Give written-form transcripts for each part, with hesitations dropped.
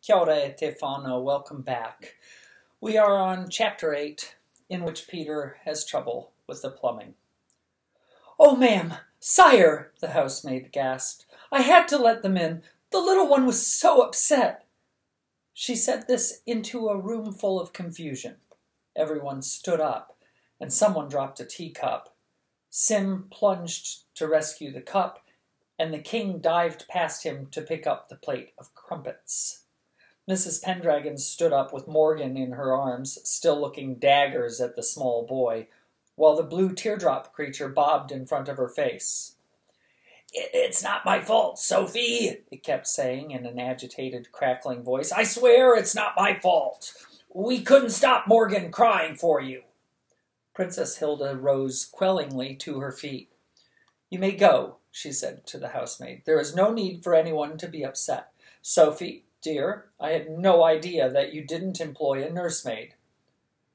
Kia ora e te whānau, welcome back. We are on Chapter 8, in which Peter has trouble with the plumbing. "Oh, ma'am, sire," the housemaid gasped. "I had to let them in. The little one was so upset." She said this into a room full of confusion. Everyone stood up, and someone dropped a teacup. Sim plunged to rescue the cup, and the king dived past him to pick up the plate of crumpets. Mrs. Pendragon stood up with Morgan in her arms, still looking daggers at the small boy, while the blue teardrop creature bobbed in front of her face. "It's not my fault, Sophie," it kept saying in an agitated, crackling voice. "I swear it's not my fault. We couldn't stop Morgan crying for you." Princess Hilda rose quellingly to her feet. "You may go," she said to the housemaid. "There is no need for anyone to be upset. Sophie, dear, I had no idea that you didn't employ a nursemaid."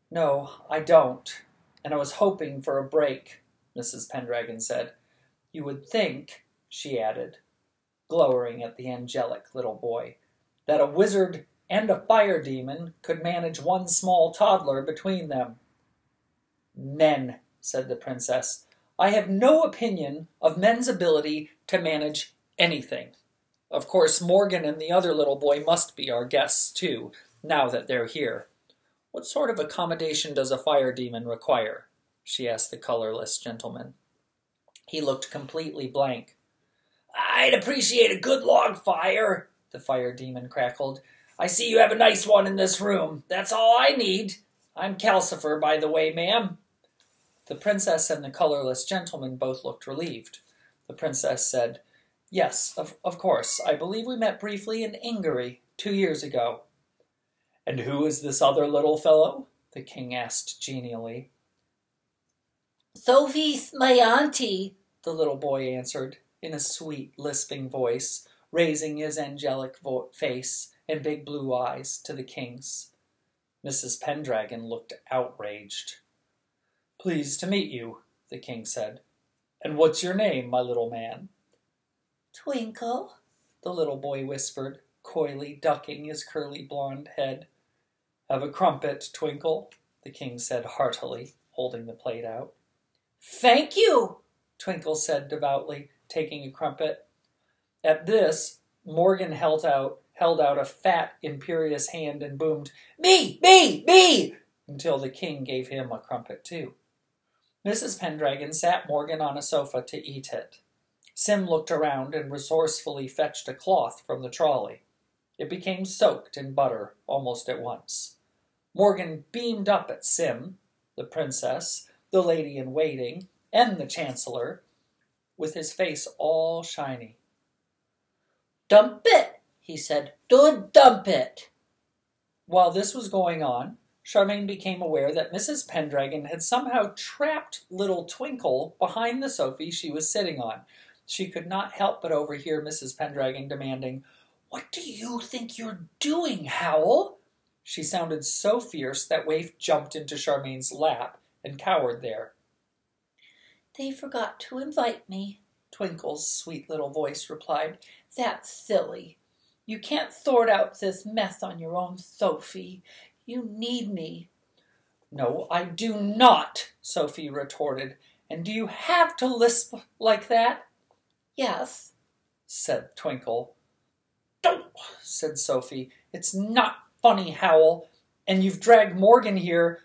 "No, I don't, and I was hoping for a break," Mrs. Pendragon said. "You would think," she added, glowering at the angelic little boy, "that a wizard and a fire demon could manage one small toddler between them." "Men," said the princess. "I have no opinion of men's ability to manage anything. Of course, Morgan and the other little boy must be our guests, too, now that they're here. What sort of accommodation does a fire demon require?" she asked the colorless gentleman. He looked completely blank. "I'd appreciate a good log fire," the fire demon crackled. "I see you have a nice one in this room. That's all I need. I'm Calcifer, by the way, ma'am." The princess and the colorless gentleman both looked relieved. The princess said, "Yes, of course. I believe we met briefly in Ingery 2 years ago." "And who is this other little fellow?" the king asked genially. "Sophie's my auntie," the little boy answered in a sweet, lisping voice, raising his angelic face and big blue eyes to the king's. Mrs. Pendragon looked outraged. "Pleased to meet you," the king said. "And what's your name, my little man?" "Twinkle," the little boy whispered, coyly ducking his curly blonde head. "Have a crumpet, Twinkle," the king said heartily, holding the plate out. "Thank you," Twinkle said devoutly, taking a crumpet. At this, Morgan held out a fat, imperious hand and boomed, "Me, me, me," until the king gave him a crumpet too. Mrs. Pendragon sat Morgan on a sofa to eat it. Sim looked around and resourcefully fetched a cloth from the trolley. It became soaked in butter almost at once. Morgan beamed up at Sim, the princess, the lady-in-waiting, and the chancellor, with his face all shiny. "Dump it," he said. "Do dump it." While this was going on, Charmaine became aware that Mrs. Pendragon had somehow trapped little Twinkle behind the sofa she was sitting on. She could not help but overhear Mrs. Pendragon demanding, "What do you think you're doing, Howl?" She sounded so fierce that Waif jumped into Charmaine's lap and cowered there. "They forgot to invite me," Twinkle's sweet little voice replied. "That's silly. You can't sort out this mess on your own, Sophie. You need me." "No, I do not," Sophie retorted. "And do you have to lisp like that?" "Yes," said Twinkle. "Don't," said Sophie. "It's not funny, Howl. And you've dragged Morgan here."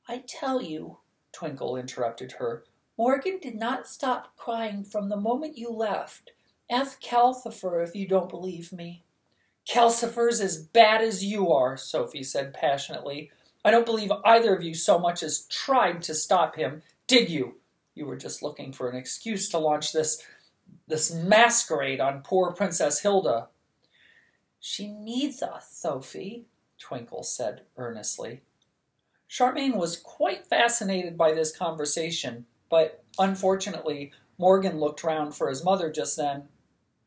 "I tell you," Twinkle interrupted her, "Morgan did not stop crying from the moment you left. Ask Calcifer if you don't believe me." "Calcifer's as bad as you are," Sophie said passionately. "I don't believe either of you so much as tried to stop him. Did you? You were just looking for an excuse to launch this masquerade on poor Princess Hilda." "She needs us, Sophie," Twinkle said earnestly. Charmaine was quite fascinated by this conversation, but unfortunately Morgan looked round for his mother just then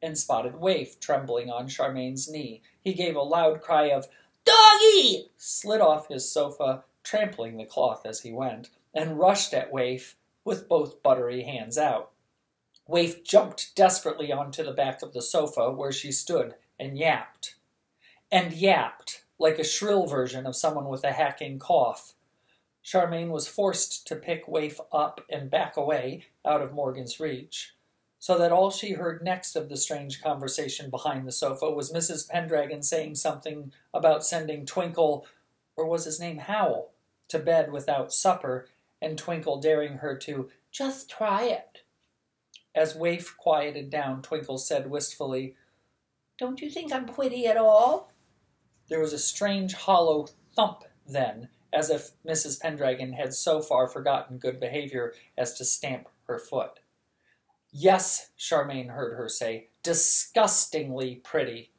and spotted Waif trembling on Charmaine's knee. He gave a loud cry of "Doggy!" slid off his sofa, trampling the cloth as he went, and rushed at Waif with both buttery hands out. Waif jumped desperately onto the back of the sofa where she stood and yapped. and yapped like a shrill version of someone with a hacking cough. Charmaine was forced to pick Waif up and back away out of Morgan's reach, so that all she heard next of the strange conversation behind the sofa was Mrs. Pendragon saying something about sending Twinkle, or was his name Howl, to bed without supper, and Twinkle daring her to just try it. As Waif quieted down, Twinkle said wistfully, "Don't you think I'm pretty at all?" There was a strange hollow thump then, as if Mrs. Pendragon had so far forgotten good behavior as to stamp her foot. "Yes," Charmaine heard her say, "disgustingly pretty."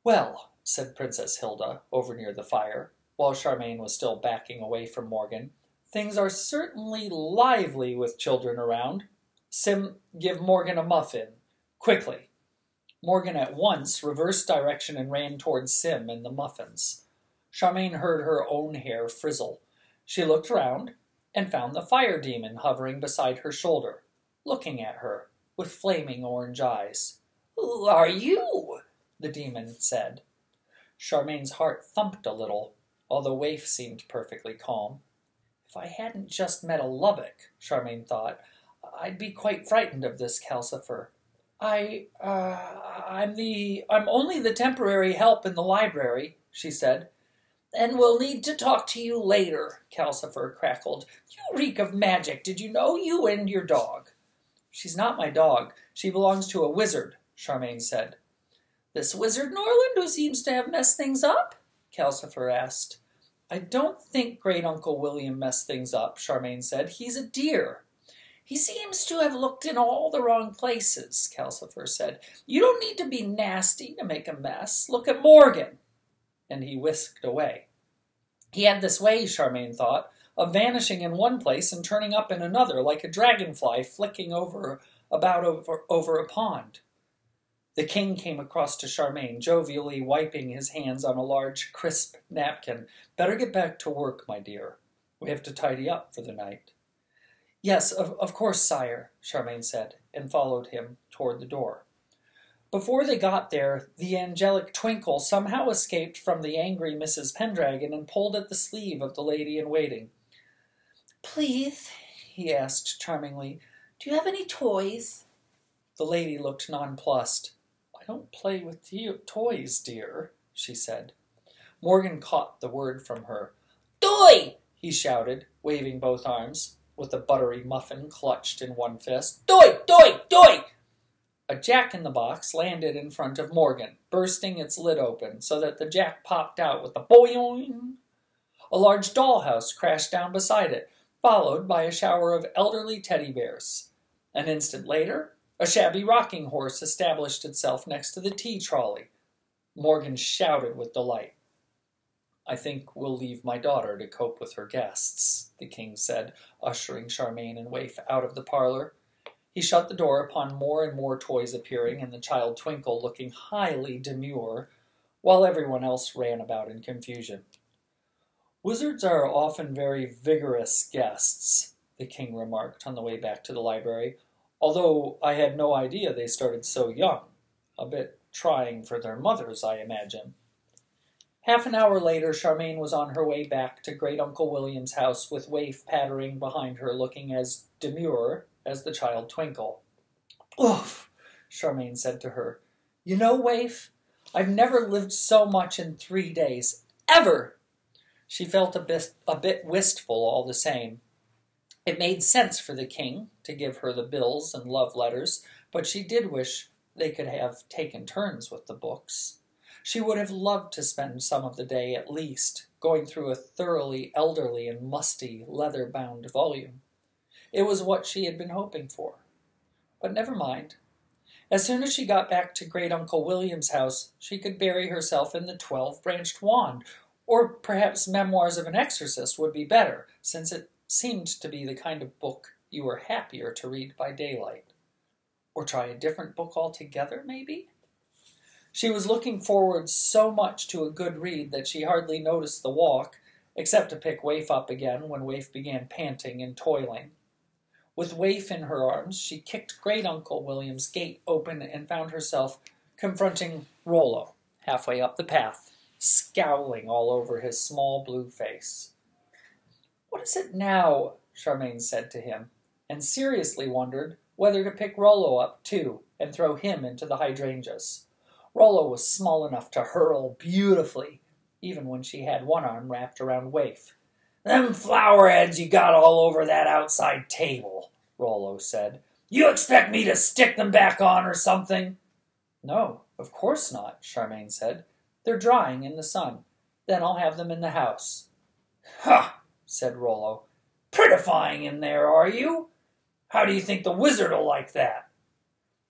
"Well," said Princess Hilda, over near the fire, while Charmaine was still backing away from Morgan, "things are certainly lively with children around. Sim, give Morgan a muffin. Quickly." Morgan at once reversed direction and ran towards Sim and the muffins. Charmaine heard her own hair frizzle. She looked round and found the fire demon hovering beside her shoulder, looking at her with flaming orange eyes. "Who are you?" the demon said. Charmaine's heart thumped a little, although Waif seemed perfectly calm. If I hadn't just met a Lubbock, Charmaine thought, I'd be quite frightened of this Calcifer. I'm only the temporary help in the library," she said. "And we'll need to talk to you later," Calcifer crackled. "You reek of magic. Did you know, you and your dog?" "She's not my dog. She belongs to a wizard," Charmaine said. "This wizard, Norland, who seems to have messed things up?" Calcifer asked. "I don't think Great Uncle William messed things up," Charmaine said. "He's a dear." "He seems to have looked in all the wrong places," Calcifer said. "You don't need to be nasty to make a mess. Look at Morgan." And he whisked away. He had this way, Charmaine thought, of vanishing in one place and turning up in another, like a dragonfly flicking over a pond. The king came across to Charmaine, jovially wiping his hands on a large, crisp napkin. "Better get back to work, my dear. We have to tidy up for the night." "Yes, of course, sire," Charmaine said, and followed him toward the door. Before they got there, the angelic Twinkle somehow escaped from the angry Mrs. Pendragon and pulled at the sleeve of the lady-in-waiting. "Please," he asked charmingly, "do you have any toys?" The lady looked nonplussed. "I don't play with toys, dear," she said. Morgan caught the word from her. "Toy!" he shouted, waving both arms, with the buttery muffin clutched in one fist. "Toy! Toy! Toy!" A jack-in-the-box landed in front of Morgan, bursting its lid open so that the jack popped out with a boing. A large dollhouse crashed down beside it, followed by a shower of elderly teddy bears. An instant later, a shabby rocking horse established itself next to the tea trolley. Morgan shouted with delight. "I think we'll leave my daughter to cope with her guests," the king said, ushering Charmaine and Waif out of the parlor. He shut the door upon more and more toys appearing, and the child Twinkle looking highly demure, while everyone else ran about in confusion. "Wizards are often very vigorous guests," the king remarked on the way back to the library, "although I had no idea they started so young. A bit trying for their mothers, I imagine." Half an hour later, Charmaine was on her way back to Great Uncle William's house with Waif pattering behind her, looking as demure as the child Twinkle. "Oof," Charmaine said to her. "You know, Waif, I've never lived so much in 3 days. Ever!" She felt a bit wistful all the same. It made sense for the king to give her the bills and love letters, but she did wish they could have taken turns with the books. She would have loved to spend some of the day, at least, going through a thoroughly elderly and musty leather-bound volume. It was what she had been hoping for. But never mind. As soon as she got back to Great Uncle William's house, she could bury herself in the 12-branched wand, or perhaps Memoirs of an Exorcist would be better, since it seemed to be the kind of book you were happier to read by daylight. Or try a different book altogether, maybe? She was looking forward so much to a good read that she hardly noticed the walk, except to pick Waif up again when Waif began panting and toiling. With Waif in her arms, she kicked Great Uncle William's gate open and found herself confronting Rollo, halfway up the path, scowling all over his small blue face. "What is it now?" Charmaine said to him, and seriously wondered whether to pick Rollo up, too, and throw him into the hydrangeas. Rollo was small enough to hurl beautifully, even when she had one arm wrapped around Waif. "Them flower heads you got all over that outside table," Rollo said. "You expect me to stick them back on or something?" "No, of course not," Charmaine said. "They're drying in the sun. Then I'll have them in the house." "Ha!" said Rollo. "Prettifying in there, are you? How do you think the wizard'll like that?"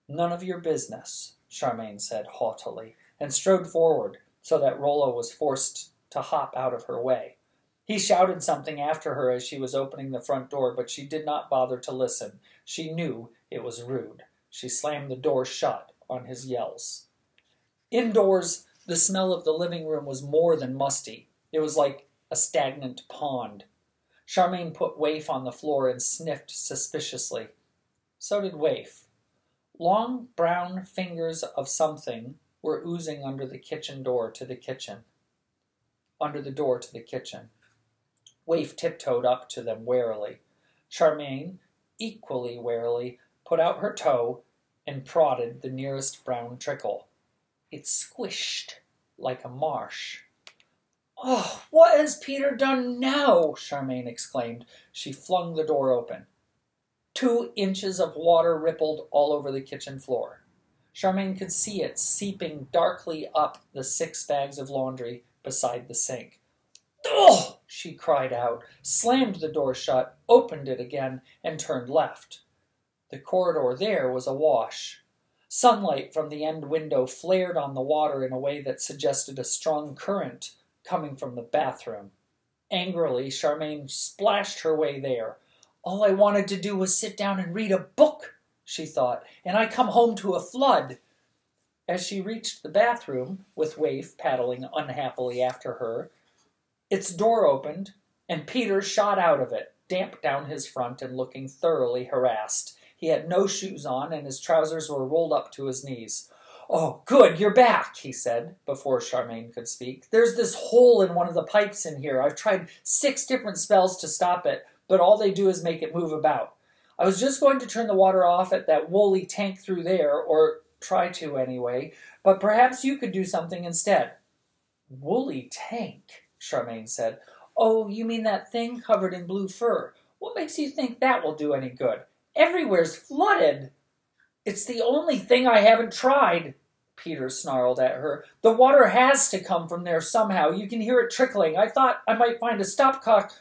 "None of your business," Charmaine said haughtily, and strode forward so that Rollo was forced to hop out of her way. He shouted something after her as she was opening the front door, but she did not bother to listen. She knew it was rude. She slammed the door shut on his yells. Indoors, the smell of the living room was more than musty. It was like a stagnant pond. Charmaine put Waif on the floor and sniffed suspiciously. So did Waif. Long brown fingers of something were oozing under the door to the kitchen. Waif tiptoed up to them warily. Charmaine, equally warily, put out her toe and prodded the nearest brown trickle. It squished like a marsh. "Oh, what has Peter done now?" Charmaine exclaimed. She flung the door open. 2 inches of water rippled all over the kitchen floor. Charmaine could see it seeping darkly up the 6 bags of laundry beside the sink. "Ugh!" she cried out, slammed the door shut, opened it again, and turned left. The corridor there was awash. Sunlight from the end window flared on the water in a way that suggested a strong current coming from the bathroom. Angrily, Charmaine splashed her way there. "All I wanted to do was sit down and read a book," she thought, "and I come home to a flood." As she reached the bathroom, with Waif paddling unhappily after her, its door opened, and Peter shot out of it, damp down his front and looking thoroughly harassed. He had no shoes on, and his trousers were rolled up to his knees. "Oh, good, you're back," he said, before Charmaine could speak. "There's this hole in one of the pipes in here. I've tried 6 different spells to stop it, but all they do is make it move about. I was just going to turn the water off at that woolly tank through there, or try to anyway, but perhaps you could do something instead." "Woolly tank?" Charmaine said. "Oh, you mean that thing covered in blue fur? What makes you think that will do any good? Everywhere's flooded." "It's the only thing I haven't tried," Peter snarled at her. "The water has to come from there somehow. You can hear it trickling. I thought I might find a stopcock."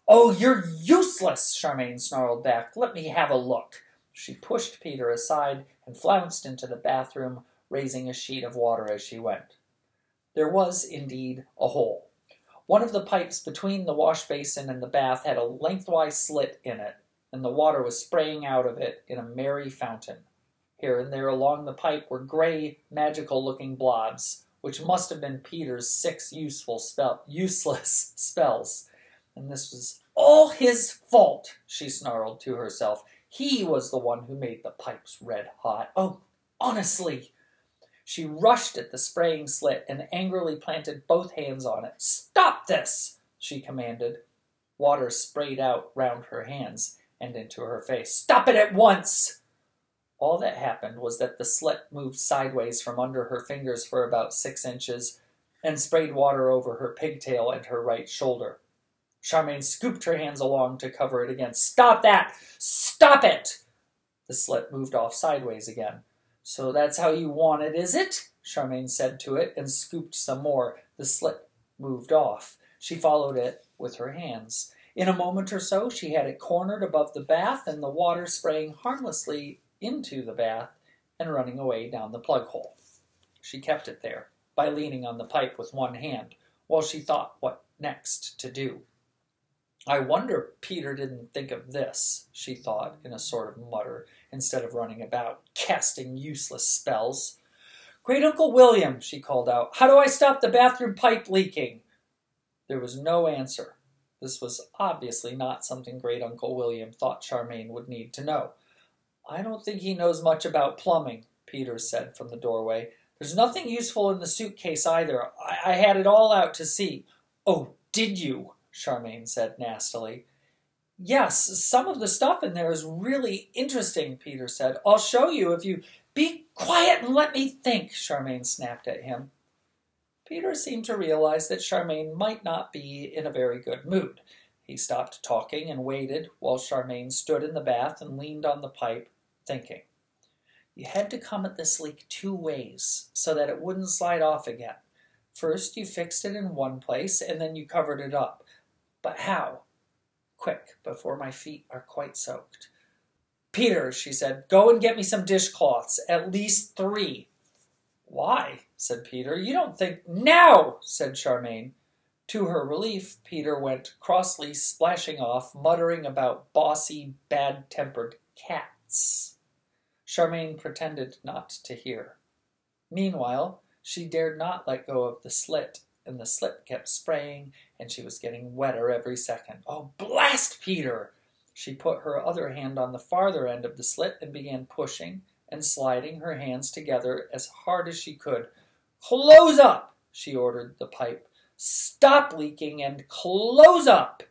"Oh, you're useless," Charmaine snarled back. "Let me have a look." She pushed Peter aside and flounced into the bathroom, raising a sheet of water as she went. There was indeed a hole. One of the pipes between the wash basin and the bath had a lengthwise slit in it, and the water was spraying out of it in a merry fountain. Here and there along the pipe were gray, magical-looking blobs, which must have been Peter's 6 useless spells. And this was all his fault, she snarled to herself. He was the one who made the pipes red hot. Oh, honestly! She rushed at the spraying slit and angrily planted both hands on it. "Stop this!" she commanded. Water sprayed out round her hands and into her face. "Stop it at once!" All that happened was that the slit moved sideways from under her fingers for about 6 inches and sprayed water over her pigtail and her right shoulder. Charmaine scooped her hands along to cover it again. "Stop that! Stop it!" The slit moved off sideways again. "So that's how you want it, is it?" Charmaine said to it and scooped some more. The slit moved off. She followed it with her hands. In a moment or so, she had it cornered above the bath and the water spraying harmlessly into the bath and running away down the plug hole. She kept it there by leaning on the pipe with one hand while she thought what next to do. "I wonder Peter didn't think of this," she thought in a sort of mutter, instead of running about, casting useless spells. "Great Uncle William," she called out, "how do I stop the bathroom pipe leaking?" There was no answer. This was obviously not something Great Uncle William thought Charmaine would need to know. "I don't think he knows much about plumbing," Peter said from the doorway. There's nothing useful in the suitcase either. I had it all out to sea. Oh, did you? Charmaine said nastily. Yes, some of the stuff in there is really interesting, Peter said. I'll show you if you... Be quiet and let me think, Charmaine snapped at him. Peter seemed to realize that Charmaine might not be in a very good mood. He stopped talking and waited while Charmaine stood in the bath and leaned on the pipe, thinking. You had to come at this leak 2 ways so that it wouldn't slide off again. First, you fixed it in one place, and then you covered it up. But how? Quick, before my feet are quite soaked. Peter, she said, go and get me some dishcloths, at least 3. Why? Said Peter. You don't think... Now! Said Charmaine. To her relief, Peter went crossly splashing off, muttering about bossy, bad-tempered cats. Charmaine pretended not to hear. Meanwhile, she dared not let go of the slit, and the slit kept spraying, and she was getting wetter every second. Oh, blast Peter! She put her other hand on the farther end of the slit and began pushing and sliding her hands together as hard as she could. Close up, she ordered the pipe. Stop leaking and close up!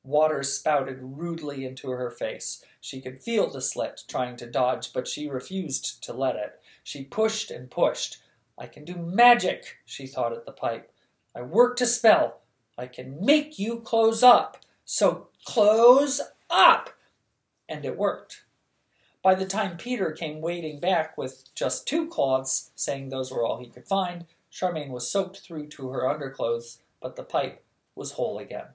Water spouted rudely into her face. She could feel the slit trying to dodge, but she refused to let it. She pushed and pushed. I can do magic, she thought at the pipe. I worked a spell. I can make you close up. So close up! And it worked. By the time Peter came wading back with just 2 cloths, saying those were all he could find, Charmaine was soaked through to her underclothes, but the pipe was whole again.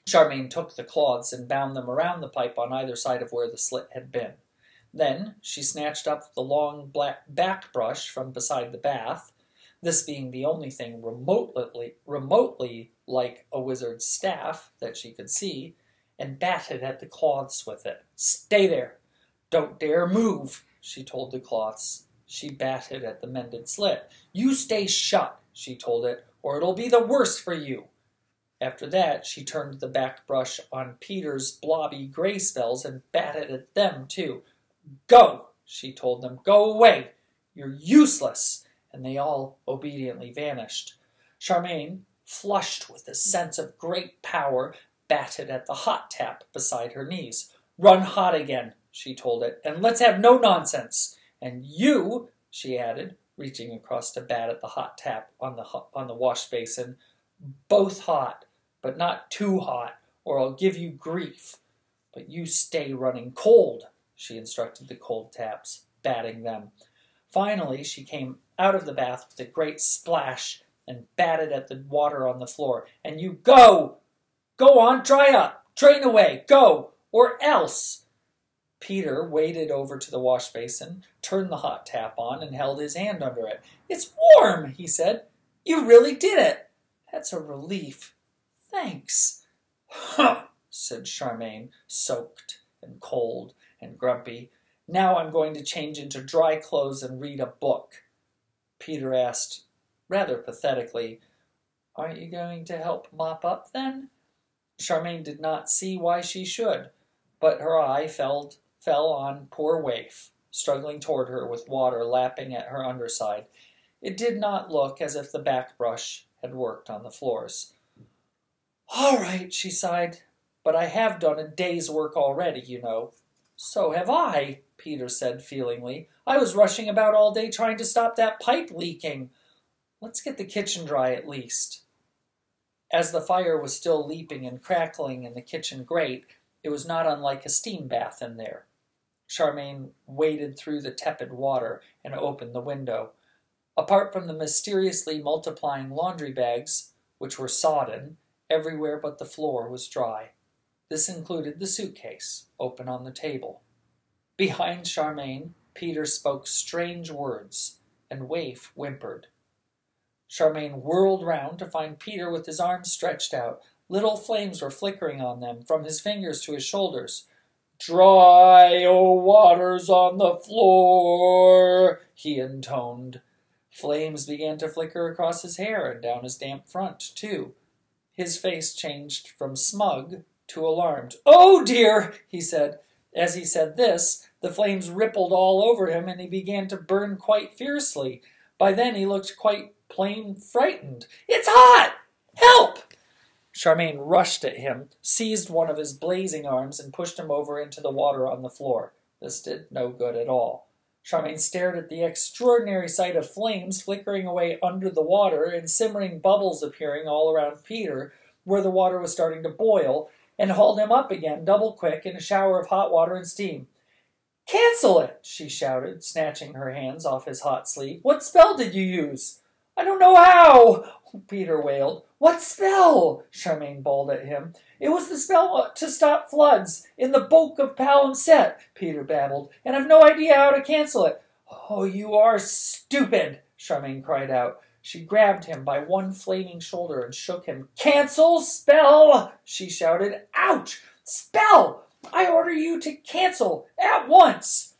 Charmaine took the cloths and bound them around the pipe on either side of where the slit had been. Then she snatched up the long black back brush from beside the bath, this being the only thing remotely like a wizard's staff that she could see, and batted at the cloths with it. Stay there! Don't dare move, she told the cloths. She batted at the mended slit. You stay shut, she told it, or it'll be the worse for you. After that, she turned the back brush on Peter's blobby gray spells and batted at them, too. Go, she told them. Go away. You're useless. And they all obediently vanished. Charmaine, flushed with a sense of great power, batted at the hot tap beside her knees. Run hot again, she told it, and let's have no nonsense. And you, she added, reaching across to bat at the hot tap on the wash basin, both hot, but not too hot, or I'll give you grief. But you stay running cold, she instructed the cold taps, batting them. Finally, she came out of the bath with a great splash and batted at the water on the floor. And you go! Go on, dry up! Drain away! Go! Or else! Peter waded over to the wash basin, turned the hot tap on, and held his hand under it. It's warm, he said. You really did it. That's a relief. Thanks. Huh, said Charmaine, soaked and cold and grumpy. Now I'm going to change into dry clothes and read a book. Peter asked, rather pathetically, Aren't you going to help mop up then? Charmaine did not see why she should, but her eye fell on poor Waif, struggling toward her with water lapping at her underside. It did not look as if the back brush had worked on the floors. All right, she sighed, but I have done a day's work already, you know. So have I, Peter said feelingly. I was rushing about all day trying to stop that pipe leaking. Let's get the kitchen dry at least. As the fire was still leaping and crackling in the kitchen grate, it was not unlike a steam bath in there. Charmaine waded through the tepid water and opened the window. Apart from the mysteriously multiplying laundry bags, which were sodden, everywhere but the floor was dry. This included the suitcase, open on the table. Behind Charmaine, Peter spoke strange words, and Waif whimpered. Charmaine whirled round to find Peter with his arms stretched out. Little flames were flickering on them, from his fingers to his shoulders. Dry, oh waters on the floor, he intoned. Flames began to flicker across his hair and down his damp front, too. His face changed from smug to alarmed. Oh, dear, he said. As he said this, the flames rippled all over him, and he began to burn quite fiercely. By then he looked quite plain frightened. "It's hot! Help!" Charmaine rushed at him, seized one of his blazing arms, and pushed him over into the water on the floor. This did no good at all. Charmaine stared at the extraordinary sight of flames flickering away under the water and simmering bubbles appearing all around Peter, where the water was starting to boil, and hauled him up again, double quick, in a shower of hot water and steam. "Cancel it!" she shouted, snatching her hands off his hot sleeve. "What spell did you use?" "I don't know how," Peter wailed. "What spell?" Charmaine bawled at him. "It was the spell to stop floods in the Book of Palimpsest," Peter babbled, "and I've no idea how to cancel it." "Oh, you are stupid," Charmaine cried out. She grabbed him by one flaming shoulder and shook him. "Cancel spell!" she shouted. "Ouch! Spell! I order you to cancel at once!"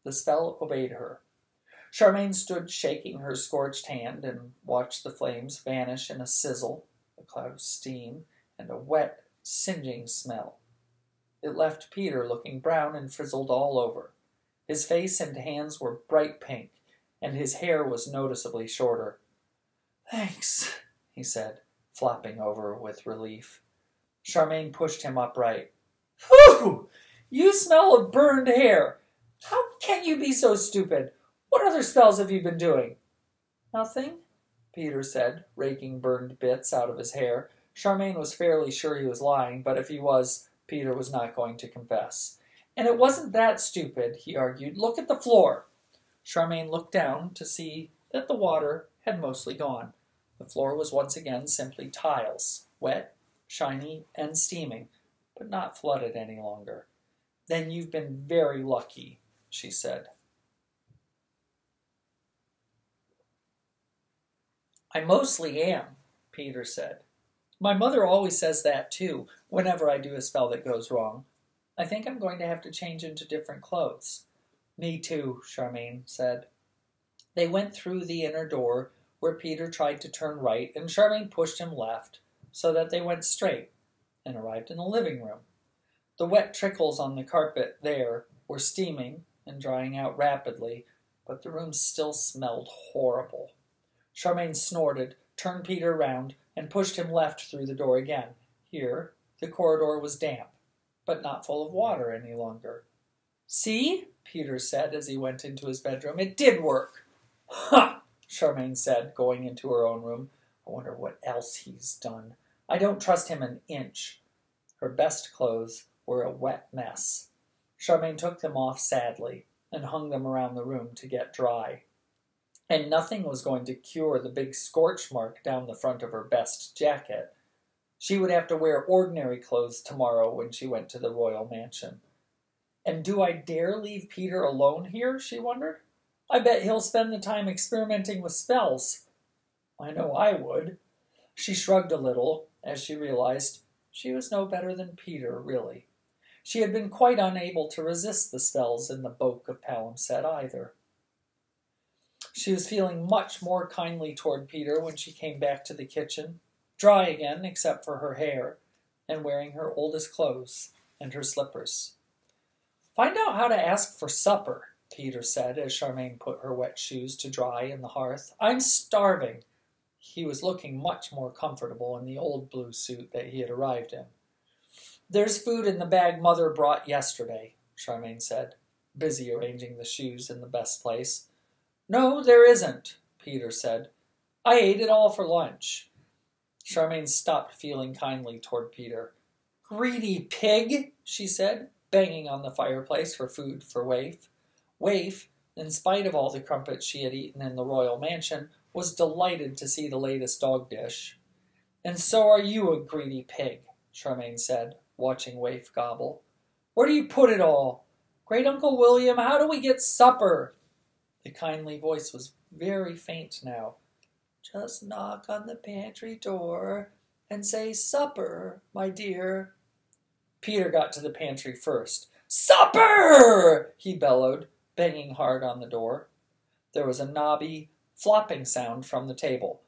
The spell obeyed her. Charmaine stood shaking her scorched hand and watched the flames vanish in a sizzle, a cloud of steam, and a wet, singeing smell. It left Peter looking brown and frizzled all over. His face and hands were bright pink, and his hair was noticeably shorter. "Thanks," he said, flopping over with relief. Charmaine pushed him upright. "Whew! You smell of burned hair. How can you be so stupid? What other spells have you been doing?" "Nothing," Peter said, raking burned bits out of his hair. Charmaine was fairly sure he was lying, but if he was, Peter was not going to confess. "And it wasn't that stupid," he argued. "Look at the floor." Charmaine looked down to see that the water had mostly gone. The floor was once again simply tiles, wet, shiny, and steaming, but not flooded any longer. "Then you've been very lucky," she said. "I mostly am," Peter said. "My mother always says that, too, whenever I do a spell that goes wrong. I think I'm going to have to change into different clothes." "Me too," Charmaine said. They went through the inner door, where Peter tried to turn right, and Charmaine pushed him left, so that they went straight, and arrived in the living room. The wet trickles on the carpet there were steaming and drying out rapidly, but the room still smelled horrible. Charmaine snorted, turned Peter round, and pushed him left through the door again. Here, the corridor was damp, but not full of water any longer. "See?" Peter said as he went into his bedroom. "It did work." "Huh!" Charmaine said, going into her own room. "I wonder what else he's done. I don't trust him an inch." Her best clothes were a wet mess. Charmaine took them off sadly and hung them around the room to get dry. And nothing was going to cure the big scorch mark down the front of her best jacket. She would have to wear ordinary clothes tomorrow when she went to the royal mansion. "And do I dare leave Peter alone here?" she wondered. "I bet he'll spend the time experimenting with spells." "I know I would." She shrugged a little as she realized she was no better than Peter, really. She had been quite unable to resist the spells in the Book of Palimpsest either. She was feeling much more kindly toward Peter when she came back to the kitchen, dry again except for her hair, and wearing her oldest clothes and her slippers. "Find out how to ask for supper," Peter said as Charmaine put her wet shoes to dry in the hearth. "I'm starving." He was looking much more comfortable in the old blue suit that he had arrived in. "There's food in the bag Mother brought yesterday," Charmaine said, busy arranging the shoes in the best place. "No, there isn't," Peter said. "I ate it all for lunch." Charmaine stopped feeling kindly toward Peter. "Greedy pig," she said, banging on the fireplace for food for Waif. Waif, in spite of all the crumpets she had eaten in the royal mansion, was delighted to see the latest dog dish. "And so are you a greedy pig," Charmaine said, watching Waif gobble. "Where do you put it all? Great Uncle William, how do we get supper?" The kindly voice was very faint now. "Just knock on the pantry door and say supper, my dear." Peter got to the pantry first. "Supper!" he bellowed, banging hard on the door. There was a knobby, flopping sound from the table.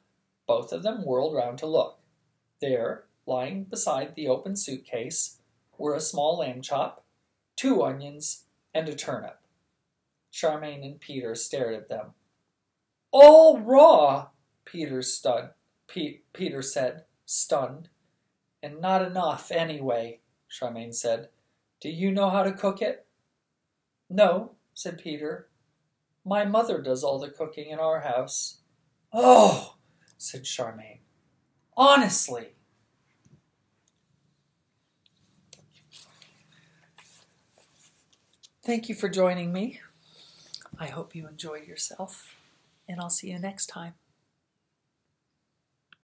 Both of them whirled round to look. There, lying beside the open suitcase, were a small lamb chop, 2 onions, and a turnip. Charmaine and Peter stared at them. All raw, Peter said, stunned. And not enough, anyway, Charmaine said. Do you know how to cook it? No, said Peter. My mother does all the cooking in our house. Oh, said Charmaine. Honestly. Thank you for joining me. I hope you enjoyed yourself, and I'll see you next time.